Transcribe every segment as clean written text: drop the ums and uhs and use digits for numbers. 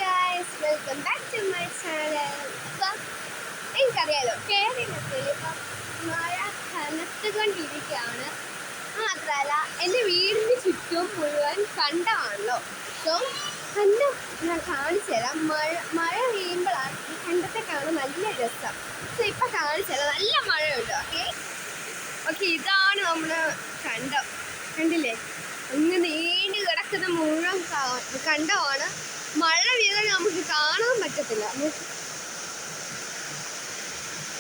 Guys, welcome back to my channel. അപ്പം എനിക്കറിയാലോ, കേരളത്തിൽ ഇപ്പം മഴ കനത്തുകൊണ്ടിരിക്കുകയാണ്. മാത്രമല്ല എൻ്റെ വീടിന് ചുറ്റും മുഴുവൻ കണ്ടമാണല്ലോ. സോ കണ്ടം ഞാൻ കാണിച്ചു തരാം. മഴ പെയ്യുമ്പോഴാണ് ഈ കണ്ടത്തെ കാണാൻ നല്ല രസം. സോ ഇപ്പം കാണിച്ചു തരാം, നല്ല മഴയുണ്ട്. ഓക്കെ, ഇതാണ് നമ്മുടെ കണ്ടം. കണ്ടില്ലേ, അങ്ങ് നീണ്ടു കിടക്കുന്ന മുഴുവൻ കണ്ടമാണ്. മഴ പെയ്താൽ നമുക്ക് കാണാൻ പറ്റത്തില്ല.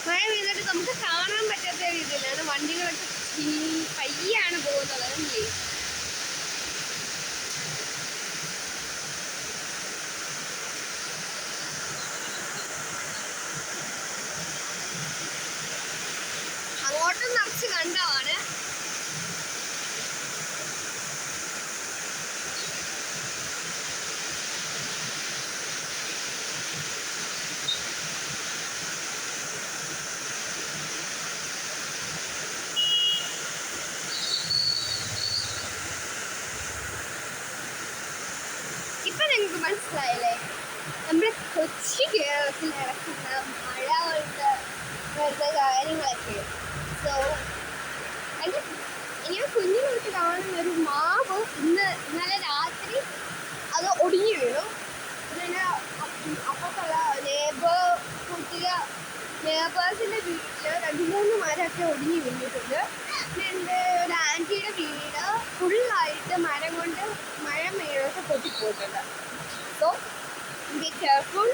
മഴ പെയ്തിട്ട് നമുക്ക് കാണാൻ പറ്റാത്ത രീതിയിലാണ് വണ്ടികളൊക്കെ പയ്യാണ് പോകുന്നത്. അല്ലേ, അങ്ങോട്ടും നിറച്ച് കണ്ടമാണ്. ഇപ്പൊ നിങ്ങൾക്ക് മനസ്സിലായില്ലേ നമ്മുടെ കൊച്ചി കേരളത്തിൽ നടക്കുന്ന മഴ കൊണ്ട് വരുന്ന കാര്യങ്ങളൊക്കെ. സോ ഞാൻ കുഞ്ഞുങ്ങൾക്ക് കാണുന്ന ഒരു മാവ് ഇന്നലെ രാത്രി അത് ഒടിഞ്ഞു വീണു. പിന്നെ അപ്പുറത്തുള്ള ലേബേഴ്സിൻ്റെ വീട്ടിൽ 2-3 മരമൊക്കെ ഒടിഞ്ഞു വീണിട്ടുണ്ട്. പിന്നെ എൻ്റെ ഒരു ആൻറ്റിയുടെ വീട് ഫുള്ളായിട്ട് മരം കൊണ്ട് മഴ വീണൊക്കെ പൊട്ടിപ്പോയിട്ടുണ്ട്. So be careful.